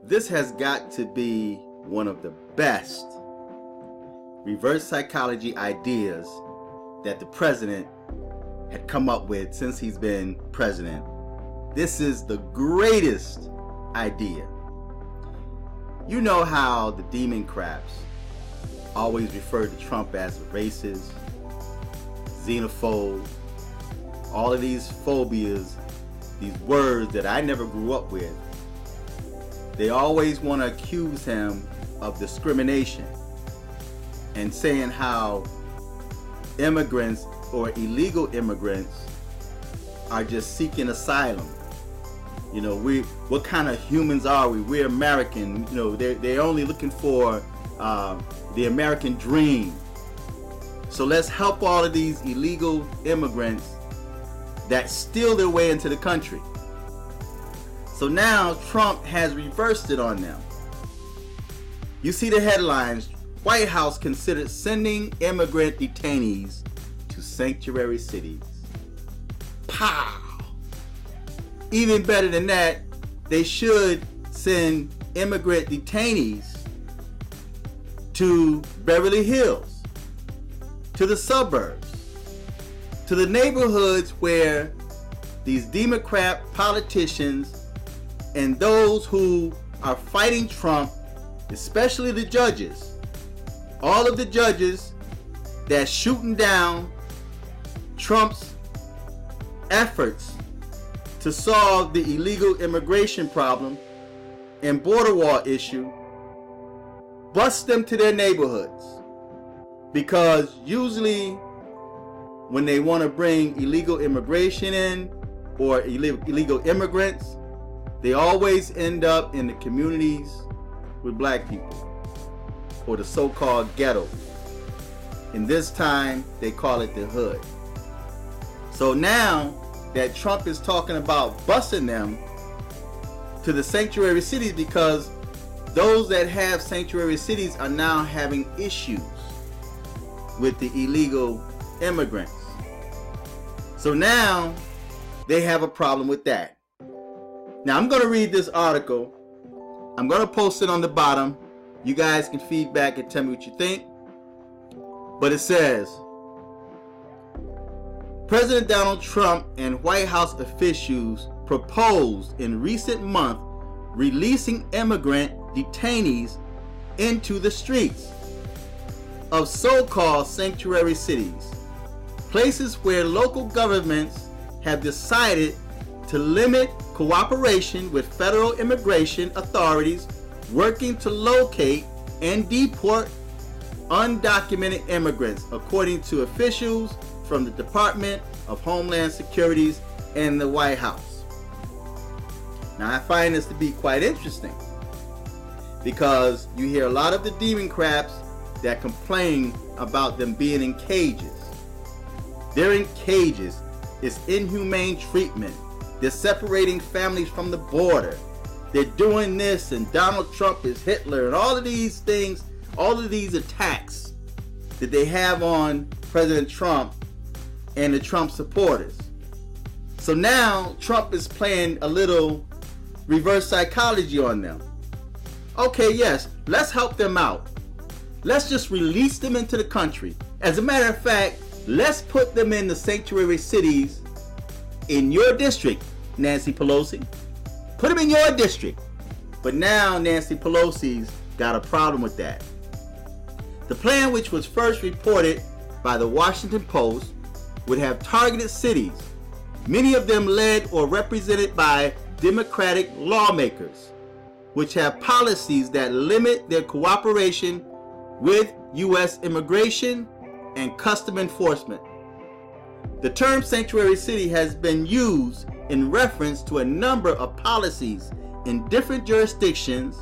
This has got to be one of the best reverse psychology ideas that the president had come up with since he's been president. This is the greatest idea. You know how the Democrats always refer to Trump as racist, xenophobe, all of these phobias, these words that I never grew up with. They always want to accuse him of discrimination and saying how immigrants or illegal immigrants are just seeking asylum. You know, what kind of humans are we? We're American. You know, they're only looking for the American dream. So let's help all of these illegal immigrants that steal their way into the country. So now Trump has reversed it on them. You see the headlines: White House considered sending immigrant detainees to sanctuary cities. Pow! Even better than that, they should send immigrant detainees to Beverly Hills, to the suburbs, to the neighborhoods where these Democrat politicians and those who are fighting Trump, especially the judges, all of the judges that's shooting down Trump's efforts to solve the illegal immigration problem and border wall issue, bust them to their neighborhoods. Because usually when they want to bring illegal immigration in or illegal immigrants, they always end up in the communities with black people, or the so-called ghetto. And this time they call it the hood. So now that Trump is talking about busing them to the sanctuary cities, because those that have sanctuary cities are now having issues with the illegal immigrants. So now they have a problem with that. Now I'm going to read this article. I'm going to post it on the bottom. You guys can feedback and tell me what you think. But it says, President Donald Trump and White House officials proposed in recent months releasing immigrant detainees into the streets of so-called sanctuary cities, places where local governments have decided to limit cooperation with federal immigration authorities working to locate and deport undocumented immigrants, according to officials from the Department of Homeland Security and the White House. Now I find this to be quite interesting, because you hear a lot of the Democrats that complain about them being in cages. They're in cages. It's inhumane treatment. They're separating families from the border. They're doing this, and Donald Trump is Hitler, and all of these things, all of these attacks that they have on President Trump and the Trump supporters. So now Trump is playing a little reverse psychology on them. Okay, yes, let's help them out. Let's just release them into the country. As a matter of fact, let's put them in the sanctuary cities in your district, Nancy Pelosi. Put them in your district. But now Nancy Pelosi's got a problem with that. The plan, which was first reported by the Washington Post, would have targeted cities, many of them led or represented by Democratic lawmakers, which have policies that limit their cooperation with U.S. immigration and custom enforcement. The term sanctuary city has been used in reference to a number of policies in different jurisdictions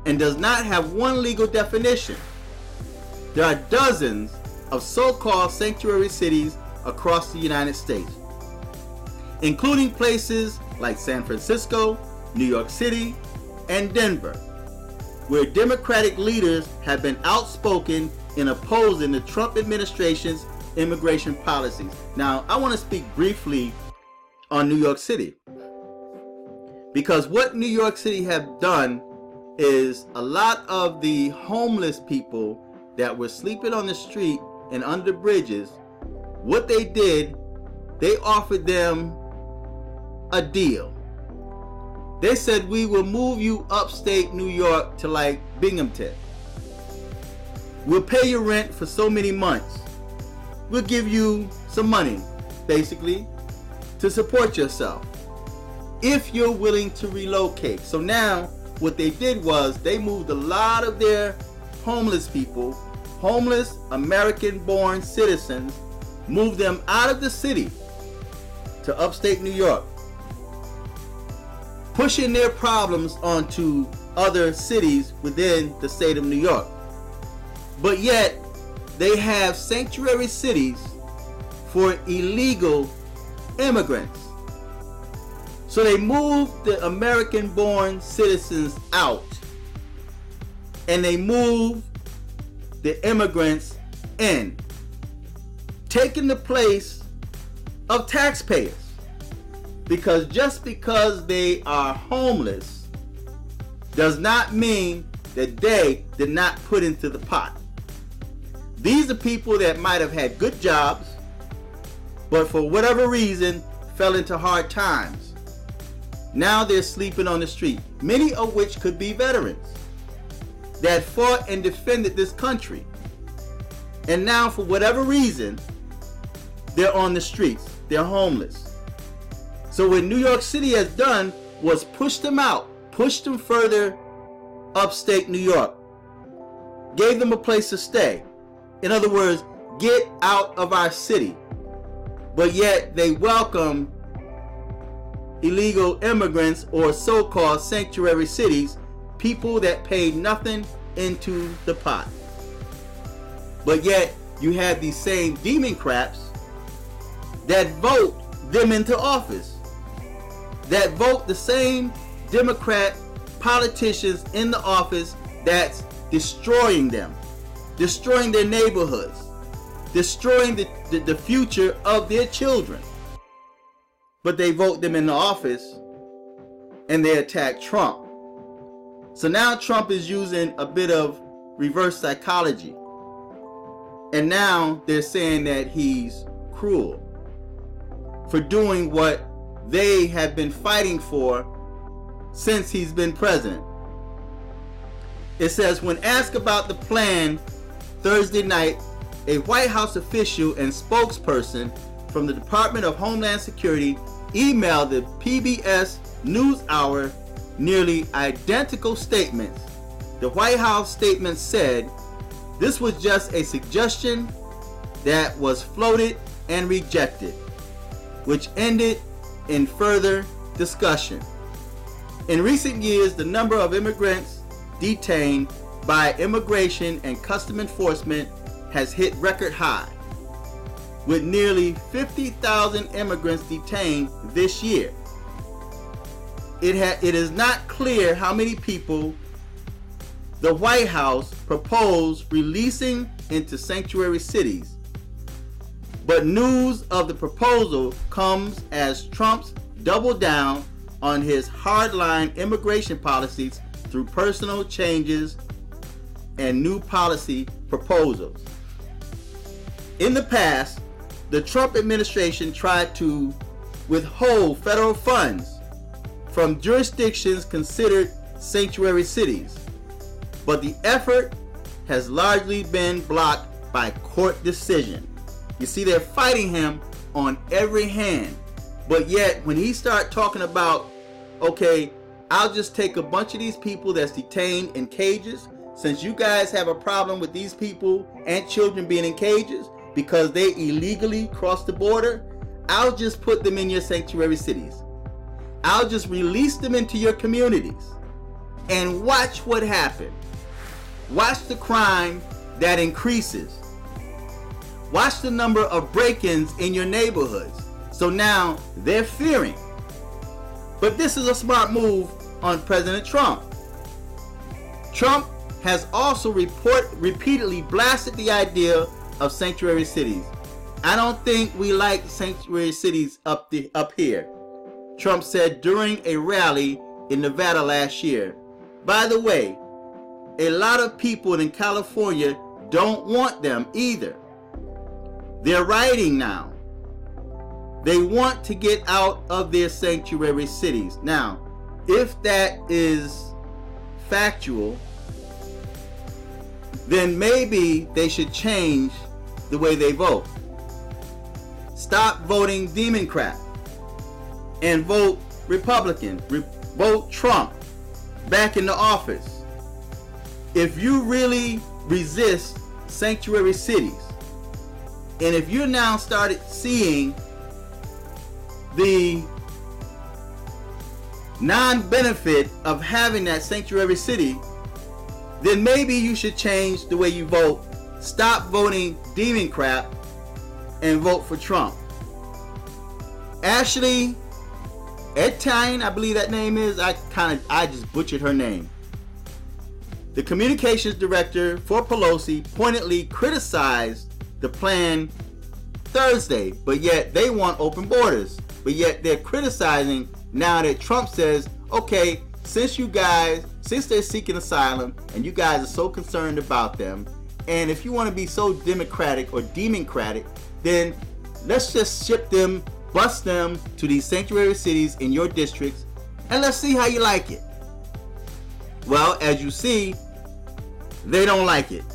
and does not have one legal definition. There are dozens of so-called sanctuary cities across the United States, including places like San Francisco, New York City, and Denver, where Democratic leaders have been outspoken in opposing the Trump administration's immigration policies. Now, I want to speak briefly on New York City, because what New York City have done is a lot of the homeless people that were sleeping on the street and under bridges, what they did, they offered them a deal. They said, we will move you upstate New York to like Binghamton. We'll pay your rent for so many months. We'll give you some money, basically, to support yourself, if you're willing to relocate. So now what they did was they moved a lot of their homeless people, homeless American-born citizens, moved them out of the city to upstate New York, pushing their problems onto other cities within the state of New York. But yet, they have sanctuary cities for illegal immigrants. So they moved the American-born citizens out, and they moved the immigrants in, taking the place of taxpayers. Because just because they are homeless does not mean that they did not put into the pot. These are people that might have had good jobs, but for whatever reason fell into hard times. Now they're sleeping on the street, many of which could be veterans that fought and defended this country. And now for whatever reason, they're on the streets, they're homeless. So what New York City has done was push them out, push them further upstate New York, gave them a place to stay. In other words, get out of our city. But yet they welcome illegal immigrants, or so-called sanctuary cities, people that paid nothing into the pot. But yet you have these same Democrats that vote them into office, that vote the same Democrat politicians in the office that's destroying them, destroying their neighborhoods, destroying the future of their children. But they vote them into office and they attack Trump. So now Trump is using a bit of reverse psychology. And now they're saying that he's cruel for doing what they have been fighting for since he's been president. It says, when asked about the plan Thursday night, a White House official and spokesperson from the Department of Homeland Security emailed the PBS NewsHour nearly identical statements. The White House statement said this was just a suggestion that was floated and rejected, which ended in further discussion. In recent years, the number of immigrants detained by Immigration and Customs Enforcement has hit record high, with nearly 50,000 immigrants detained this year. It is not clear how many people the White House proposed releasing into sanctuary cities, but news of the proposal comes as Trump's doubled down on his hardline immigration policies through personal changes and new policy proposals. In the past, the Trump administration tried to withhold federal funds from jurisdictions considered sanctuary cities, but the effort has largely been blocked by court decision. You see, they're fighting him on every hand, but yet when he starts talking about, okay, I'll just take a bunch of these people that's detained in cages, since you guys have a problem with these people and children being in cages because they illegally crossed the border, I'll just put them in your sanctuary cities. I'll just release them into your communities and watch what happens. Watch the crime that increases. Watch the number of break-ins in your neighborhoods. So now they're fearing. But this is a smart move on President Trump. Trump has also repeatedly blasted the idea of sanctuary cities. I don't think we like sanctuary cities up here, Trump said during a rally in Nevada last year. By the way, a lot of people in California don't want them either. They're rioting now. They want to get out of their sanctuary cities. Now, if that is factual, then maybe they should change the way they vote. Stop voting Democrat and vote Republican. Vote Trump back into office. If you really resist sanctuary cities, and if you now started seeing the non-benefit of having that sanctuary city, then maybe you should change the way you vote. Stop voting Democrat and vote for Trump. Ashley Etine, I believe that name is. I just butchered her name. The communications director for Pelosi pointedly criticized the plan Thursday, but yet they want open borders. But yet they're criticizing now that Trump says, okay, since they're seeking asylum and you guys are so concerned about them, and if you want to be so democratic or democratic, then let's just ship them, bus them to these sanctuary cities in your districts, and let's see how you like it. Well, as you see, they don't like it.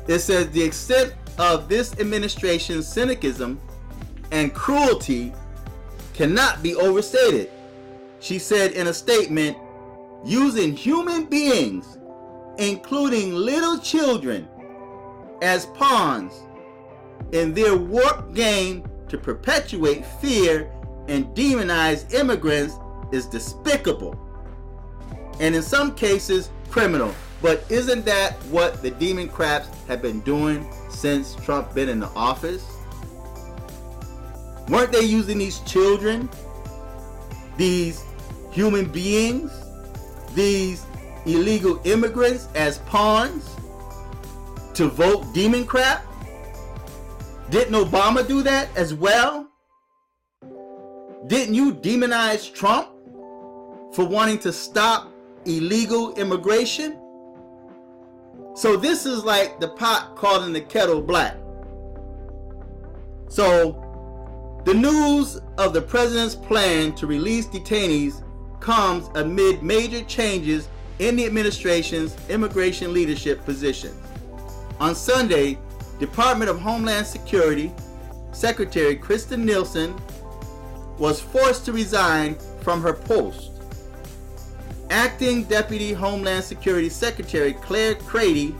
It says the extent of this administration's cynicism and cruelty cannot be overstated. She said in a statement, using human beings, including little children, as pawns in their warped game to perpetuate fear and demonize immigrants is despicable, and in some cases criminal. But isn't that what the Democrats have been doing since Trump been in the office? Weren't they using these children, these human beings, these illegal immigrants as pawns to vote Democrat? Didn't Obama do that as well? Didn't you demonize Trump for wanting to stop illegal immigration? So this is like the pot calling the kettle black. So the news of the president's plan to release detainees comes amid major changes in the administration's immigration leadership positions. On Sunday, Department of Homeland Security Secretary Kristen Nielsen was forced to resign from her post. Acting Deputy Homeland Security Secretary Claire Grady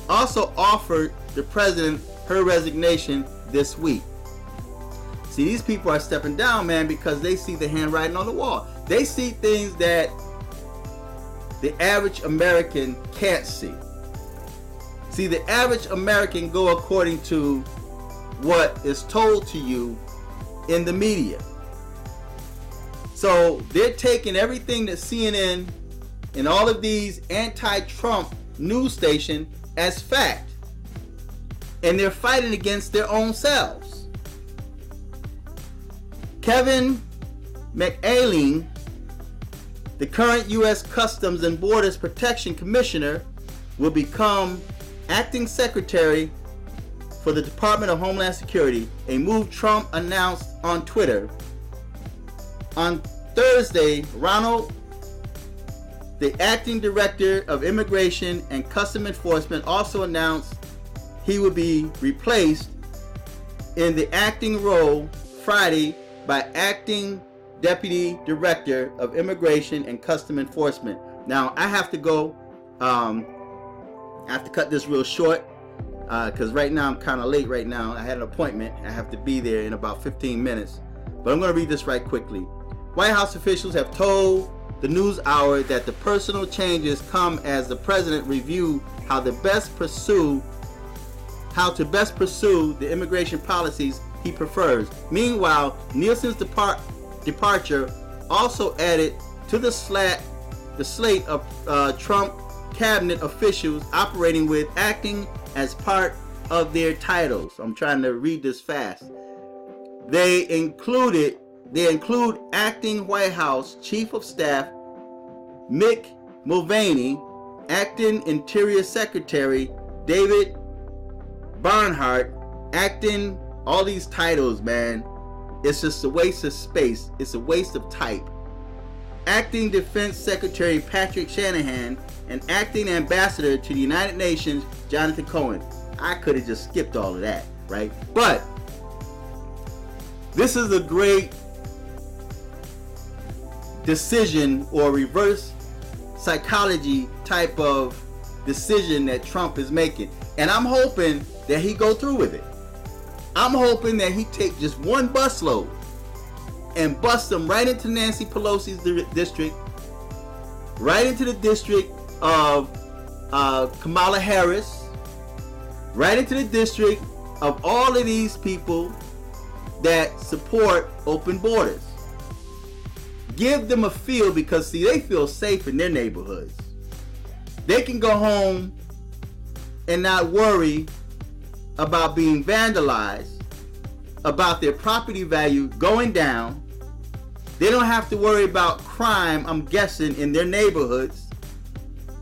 also offered the president her resignation this week. See, these people are stepping down, man, because they see the handwriting on the wall. They see things that the average American can't see. See, the average American go according to what is told to you in the media. So they're taking everything that CNN and all of these anti-Trump news stations as fact, and they're fighting against their own selves. Kevin McAleen, the current U.S. Customs and Borders Protection Commissioner, will become acting secretary for the Department of Homeland Security, a move Trump announced on Twitter. On Thursday, Ronald, the acting director of Immigration and Customs Enforcement, also announced he would be replaced in the acting role Friday by acting deputy director of Immigration and Customs Enforcement. Now, I have to go. I have to cut this real short because right now I'm kind of late right now. I had an appointment. I have to be there in about 15 minutes. But I'm going to read this right quickly. White House officials have told the NewsHour that the personal changes come as the president review how to best pursue the immigration policies he prefers. Meanwhile, Nielsen's departure also added to the slate of Trump cabinet officials operating with acting as part of their titles. I'm trying to read this fast. They include acting White House Chief of Staff Mick Mulvaney, Acting Interior Secretary David Barnhart, Acting, all these titles, man. It's just a waste of space. It's a waste of type. Acting Defense Secretary Patrick Shanahan, and Acting Ambassador to the United Nations Jonathan Cohen. I could have just skipped all of that, right? But this is a great decision, or reverse psychology type of decision that Trump is making. And I'm hoping that he go through with it. I'm hoping that he take just one busload and bust them right into Nancy Pelosi's district, right into the district of Kamala Harris, right into the district of all of these people that support open borders. Give them a feel, because see, they feel safe in their neighborhoods. They can go home and not worry about being vandalized, about their property value going down. They don't have to worry about crime, I'm guessing, in their neighborhoods,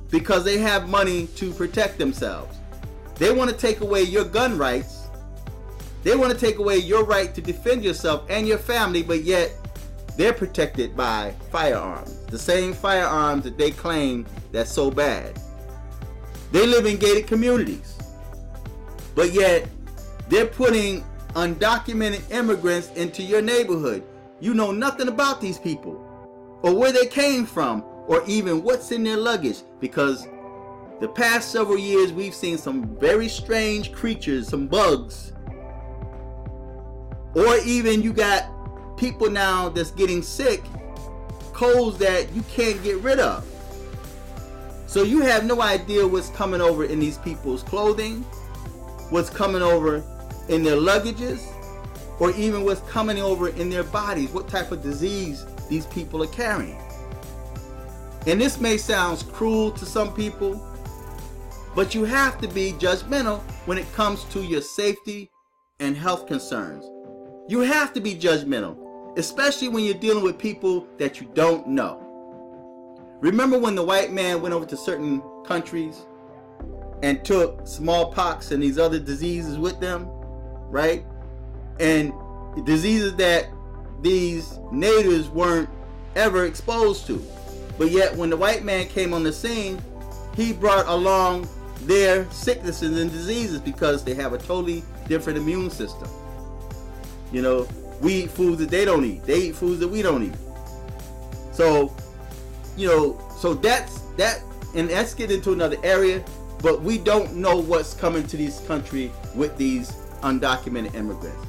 because they have money to protect themselves. They want to take away your gun rights. They want to take away your right to defend yourself and your family, but yet they're protected by firearms. The same firearms that they claim that's so bad. They live in gated communities, but yet they're putting undocumented immigrants into your neighborhood. You know nothing about these people, or where they came from, or even what's in their luggage, because the past several years we've seen some very strange creatures, some bugs, or even you got people now that's getting sick, colds that you can't get rid of. So you have no idea what's coming over in these people's clothing, what's coming over in their luggages, or even what's coming over in their bodies, what type of disease these people are carrying. And this may sound cruel to some people, but you have to be judgmental when it comes to your safety and health concerns. You have to be judgmental, especially when you're dealing with people that you don't know. Remember when the white man went over to certain countries and took smallpox and these other diseases with them, right? And diseases that these natives weren't ever exposed to. But yet when the white man came on the scene, he brought along their sicknesses and diseases because they have a totally different immune system. You know, we eat foods that they don't eat. They eat foods that we don't eat. So, you know, so that's that, and let's get into another area, but we don't know what's coming to this country with these undocumented immigrants.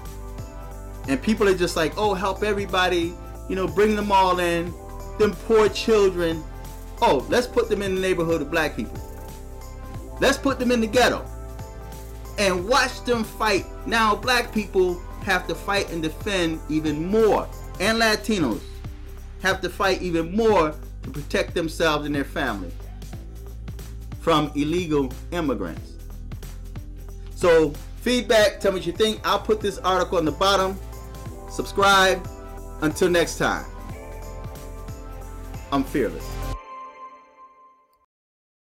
And people are just like, oh, help everybody, you know, bring them all in, them poor children. Oh, let's put them in the neighborhood of black people. Let's put them in the ghetto and watch them fight. Now black people have to fight and defend even more, and Latinos have to fight even more to protect themselves and their family from illegal immigrants. So feedback, tell me what you think. I'll put this article on the bottom. Subscribe. Until next time, I'm fearless.